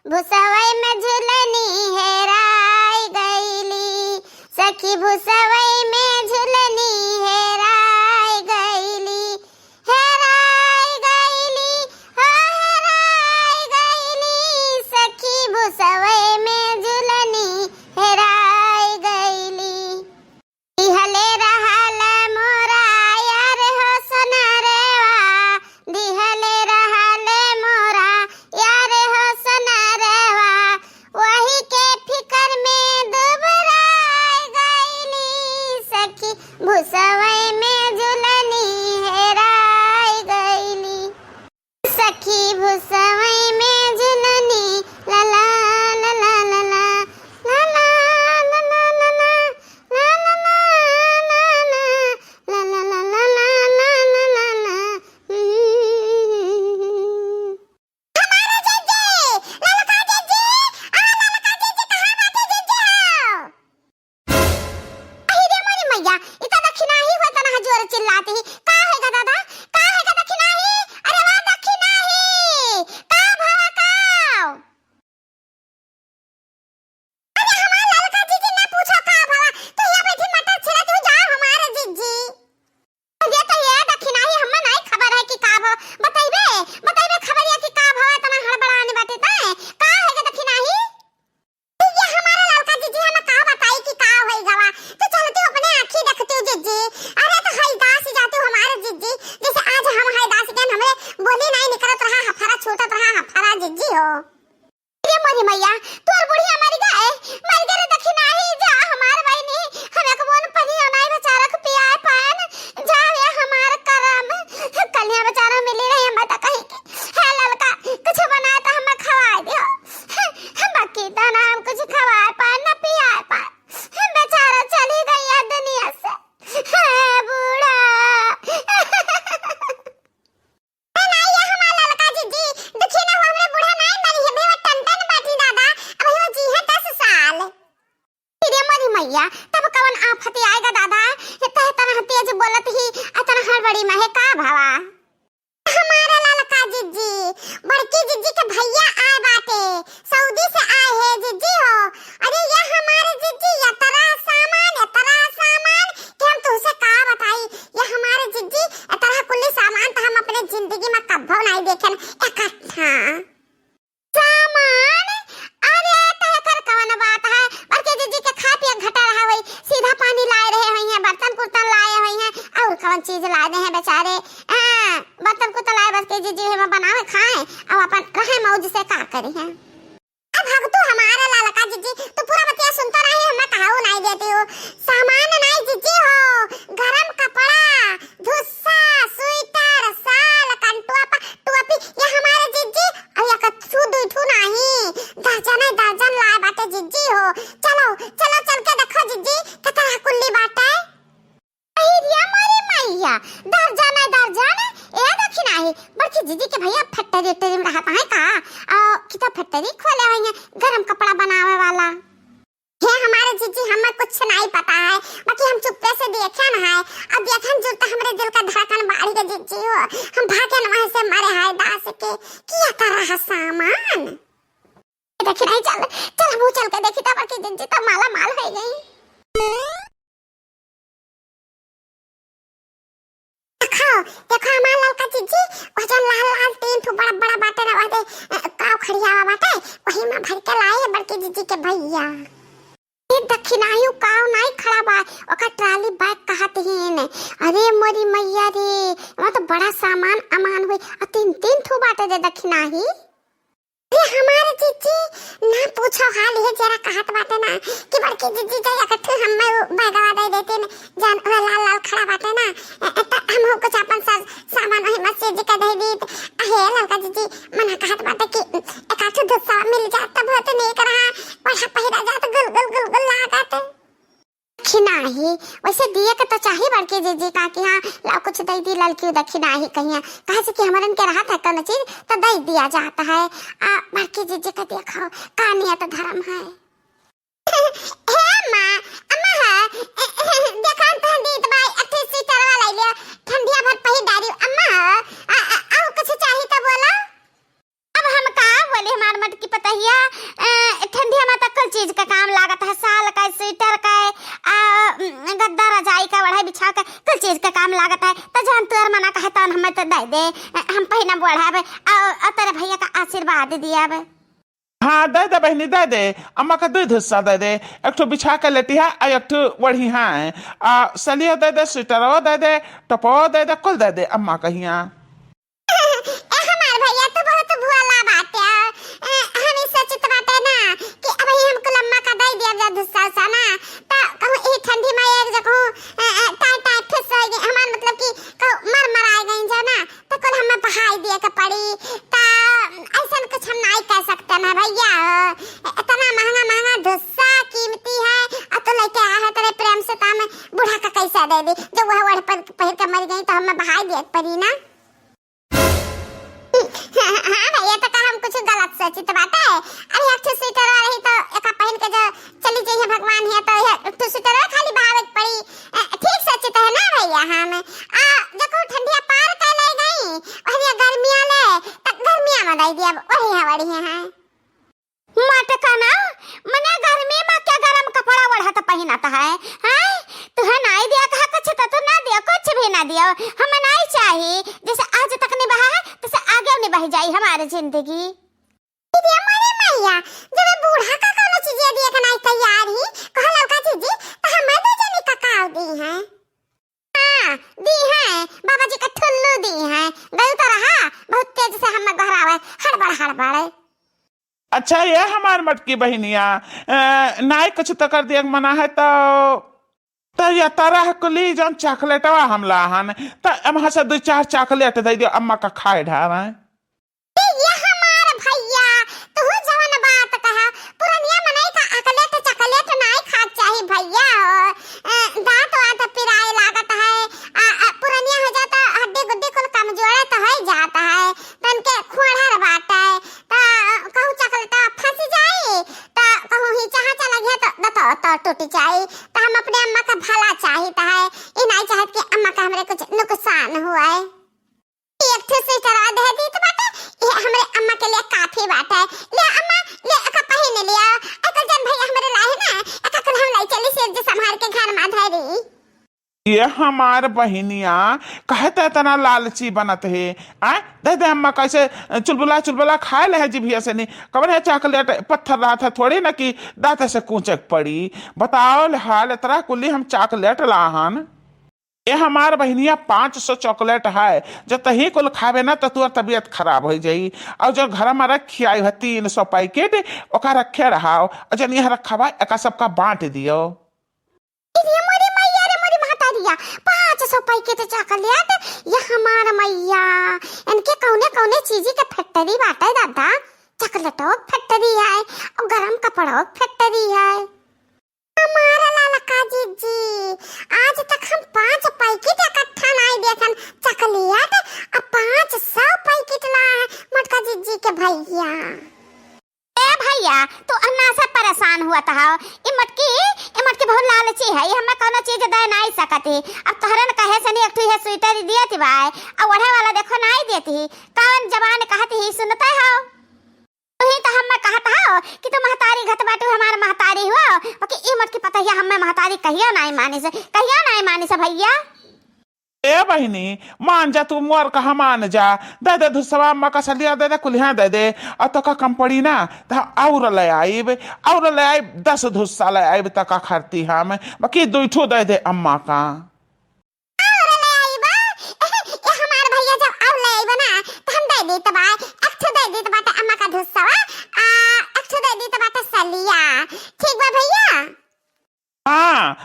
भुसवई में झुलनी हेराई गईली, सखी भुसवई में झुलनी हेराई गईली, हेराई गईली, हो हेराई गईली, सखी भुसवई में झुलनी हेराई गईली। दिहले रहल मोरा यार हो सोनारवा, दिहले रहल मोरा यार हो सोनारवा, वही के फिकर में दुबराई गईली, सखी भुसवई में झुलनी हेराई गईली, सखी भुसवई में झुलनी ला ला ला ला ला ला ला ला ला ला ला चिल्लाते ही का हैगा दादा, का हैगा दक्षिणाही, अरे वाह दक्षिणाही, का भावा का, अरे हमार लड़का जीजी ने पूछो का भावा, तो यहाँ बैठी मटर छिला तू जाओ हमारे जीजी, ये तो ये दक्षिणाही हमें नहीं खबर है कि का भावा, बताइबे बताइबे खबर या कि का भावा तना हड़बड़ाने बाटे ताए, का हैगा दक्षिणाही, ये हमारा लड़का जीजी हमें का बताई कि का होई गवा, तो चलते अपने आंखी देखते हो जीजी, अरे तो हैदास जाते हो हमारे जीजी, जैसे आज हम हैदास के हमें बोली नहीं निकलत रहा हफरा छूटत रहा हफरा जीजी हो, ये मोरी मैया तोर बुढ़िया मर गए दक्षिणाही, जा हमार बहनी हमें को बोन पनी नहीं बेचारा को पियाए पान, जा वे हमार करम कन्या बेचारा मिली रही हम त कहीं है ललका कुछ बनाए तो हमें खवाए दियो, बाकी तो नाम कुछ खवाए पान न पियाए पान, बेचारा चली गई है दुनिया से, है बूढ़ा मैया तब कवन आफत आएगा दादा, तह तना हतिया जो बोलत ही अतना हड़बड़ी में है का भावा, हमारा ललका जीजी बड़की जीजी के भैया आए बाटे, सऊदी से आए है जीजी हो, अरे ये हमारे जीजी या तरा सामान कि हम तुझसे का बताई, ये हमारे जीजी तरह कुल्ली सामान तो हम अपने जिंदगी में कभी नहीं देखे इकट्ठा सामान, अरे तह कर कवन बात है, बड़के जीजी के खा पिया घटा रहा वही सीधा पानी लाए रहे हुई हैं, बर्तन कुर्तन लाए हुई हैं, और कौन चीज लाए दे हैं बेचारे, बर्तन कुर्तन लाए बस के जीजी में बनावे खाएं और अपन रहे मौज से का करी हैं, अब हग तू हमारा ललका जीजी तो पूरा बतिया सुनता रही, हमें कहाऊ नहीं देती हो, सामान नहीं जीजी हो, गरम कपड़ा धुस्सा स्वेटर साल कंटुआ टोपी, ये हमारे जीजी और ये कछु दुठू नहीं दर्जन लाए बाटे जीजी हो, चलो चलो चल के देखो जीजी कतरा कुल्ली बाटे, अहिरिया मोरी मैया दर्जन ए दक्षिणाही बड़की जीजी के भैया फैक्ट्री में रहता है का, कितना फैक्ट्री खोले हुए हैं गरम कपड़ा बनावे वाला, है हमारे जीजी हमें कुछ नहीं पता है, बाकी हम चुप्पे से देखे ना है, अब देखन जो तो हमारे दिल का धड़कन बाढ़ के जीजी हो, हम भागे न वहां से मारे हाय दास के किया तरह सामान, देखी नहीं चल वो चल के देखी तब की जीजी तो माला माल हो गई, देखो हमारा लड़का जीजी वो जो लाल तीन ठो बड़ा बाटे ना वादे काव खड़ियावा बाटे वही में भर के लाए बड़के जीजी के भैया, ये दक्षिणाही काव नहीं खड़ा बा ओका ट्राली बैग कहत हिन, अरे मोरी मैया रे वो तो बड़ा सामान अमान हुई और तीन ठो बाटे दे दक्षिणाही, ये हमारे जीजी ना पूछो हाल ये जरा कहत बाटे ना कि बड़की जीजी जा इकट्ठे हमें बैगवा दे देते न जान लाल खड़ा बाटे ना, हम हो कुछ अपन सामान वही मस्जिद का दे दी, हे लड़का जीजी मन कहत बाटे कि इकट्ठे धुस्सा मिल जात तब होते नहीं करहा और पहिरा जात गुल लागत, दक्षिणाही वैसे दिए के तो चाहिए बड़के जीजी का कि हाँ ला कुछ दे दी ललकी दक्षिणाही कहिया, कहा से कि हमारन के रहा था कौन चीज तो दे दिया जाता है, बड़के जीजी का देखो का नियत धर्म है, हे मां अम्मा है देखा तो दीद भाई 88 तरवा ले लिया ठंडिया भर पही डारी अम्मा आओ कुछ चाहिए तो बोलो, अब हम का बोले हमार मटकी पतहिया अगर मना कहे तो हमें तो दे दे, हम पहिना बढ़ावे और तेरे भैया का आशीर्वाद दिया। हाँ दे दे बहनी दे दे, अम्मा का दूध हिस्सा दे दे, एक ठो बिछा के लेती है और एक ठो वही है सलियो दे दे, स्वेटरो दे दे, टपो दे दे, कुल दे दे अम्मा कहिया। हमारे भैया तो बहुत भोला बात है, हम इस सोचत बाटे ना कि अब ही हमको लम्मा का दे दिया जा धुस्सा सा ना, तो कहूं ई ठंडी में एक जगह टाइ टाइ फिस हो गई हमार, मतलब कि कहूं मर आ गई जा ना, तो कुल हमें बहाई दिए के पड़ी, ता ऐसा कुछ हम नहीं कह सकते ना भैया। इतना महंगा महंगा धुस्सा कीमती है और तो लेके आया है तेरे प्रेम से, तो हमें बूढ़ा का कैसा दे दी, जो वह वड़ पर पहिर के मर गई तो हमें बहाई दिए पड़ी ना। हाँ भैया तो हम कुछ गलत सोची तो बात है, अरे एक ठो स्वेटर रही तो एक पहन के जो चली जाइए भगवान है, तो एक ठो स्वेटर खाली बहावे पड़ी, ठीक सोचते है ना भैया। हम जो को ठंडिया पार कर ले गई वही गर्मियां ले तो गर्मियां में दे दिया वही है वड़ी है मत कहना मने गर्मी में क्या गरम कपड़ा ओढ़ा तो पहनाता है, हैं तू है नहीं दिया कहा कुछ तो तू ना दिया, कुछ भी ना दिया, हमें नहीं चाहिए, जैसे आज तक नहीं बहा है तैसे आगे नहीं बह जाए हमारी जिंदगी। दीदी हमारे मैया जब बूढ़ा का कोनो चीज दिए का नहीं तैयार ही कहला का चीज तो हमें दे जनी का काव दी है। हां दी है बाबा जी का ठुल्लू दी है, गई तो रहा बहुत तेज से हमें गहरावे हड़बड़। अच्छा ये हमार मटकी बहनिया नाई कुछ तो कर दिया मना है तो या तरह कुली जन चॉकलेटवा हमला हन तो अम्मा से 2-4 चॉकलेट दे दियो अम्मा का खाए ढारा। ये हमार भैया तू जवन बात कहा पुरानिया मनई का अकलेट चॉकलेट नहीं खा चाहिए भैया, दांत वात पिराए लागत है, पुरानिया हो जाता हड्डी गुड्डी कुल कमजोर तो हो जाता है, तन के खोड़ा बात है तो कहूं चॉकलेट फंस जाए तो कहूं ही चाह चला गया तो टूटी जाए, तो हम अपने अम्मा का भला चाहता है, ये नहीं चाहत कि अम्मा का हमरे कुछ नुकसान हुआ है। एक ठो स्वेटर दे दी तो बात ये हमरे अम्मा के लिए काफी बात है, ले अम्मा ले का पहन लिया अकल जन भैया हमरे लाए ना अकल हम लाई चली से जो संभाल के घर में धरी। ये हमार बहनिया कहते तना लालची बनत है दे दे अम्मा कैसे चुलबुला खाए ले है जीभिया से नहीं कबर है चॉकलेट पत्थर रहा था थोड़ी ना कि दांत से कूचक पड़ी, बताओ हाल इतना कुली हम चॉकलेट लाहन। ये हमार बहनिया 500 चॉकलेट है, जो तही कुल खावे ना तो तुअर तबीयत खराब हो जाई, और जो घर में रखी आई है 300 पैकेट ओका रखे रहा और जन यहाँ रखा बा एका सबका बांट दियो। 500 पैकेट चॉकलेट ये हमारा मैया इनके कौने चीज के फैक्ट्री बाटे दादा, चॉकलेटों फैक्ट्री है और गरम कपड़ों फैक्ट्री है। हमारा लालका जी आज तक हम 5 पैकेट इकट्ठा नहीं देखन चॉकलेट और 500 पैकेट लाए मटका जी के भैया। भैया तो अन्ना से परेशान हुआ था, ये मटकी बहुत लालची है, ये हमें कोनो चीज दे नहीं सकती, अब तोहरन कहे से नहीं एक ठो है स्वेटर दिया थी भाई और ओढ़े वाला देखो नहीं देती, कौन जवान कहती ही सुनते हो वही तो हमें कहता हो कि तू महतारी घट बाटू हमार महतारी हुआ, बाकी ये मटकी पता है हमें महतारी कहियो नहीं मानी से भैया। ए बहनी मान जा तू मोर कहा मान जा, दे दे धुसवा अम्मा का सलिया दे दे कुल्हा दे दे और तो का कम पड़ी ना तो और ले आइब 10 धुस्सा ले आइब तक का खरती हम बाकी 2 ठो दे दे अम्मा का। हाँ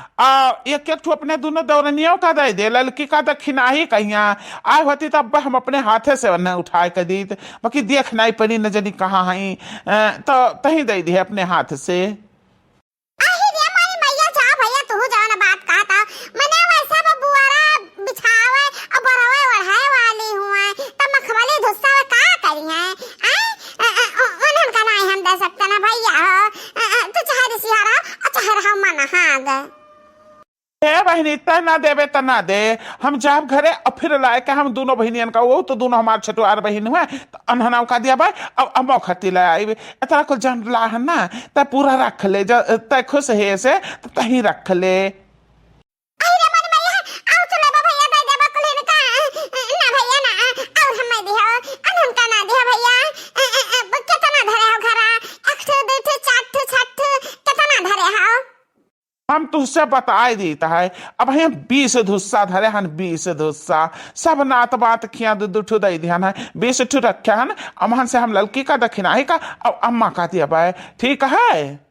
एक ठो अपने दोनों दौरनियों का दे दे, लड़की का तो खिनाही कहिया आय होती तब हम अपने हाथे से न उठा के दी, बाकी देख नहीं पड़ी न जनी कहाँ है तो तही दे दी अपने हाथ से। बहनी इतना ना देवे तो ना दे, हम जाब घरे और फिर लाए के हम दोनों बहनियन का वो तो दोनों हमारे छठुआर बहन हुए तो अनहनाव का दिया भाई अब अम्मा खती ले आई इतना कुछ जन ला है ना तो पूरा रख ले तय खुश है से तो तही रख ले। तुझसे बताए देता है। अब हम 20 धुस्सा धरे हन, 20 धुस्सा सब नात बात खिया दूध ठु दई ध्यान है, 20 ठु रखे हन। अमहन से हम ललकी का दक्षिणा का, अब अम्मा का दिया, ठीक है।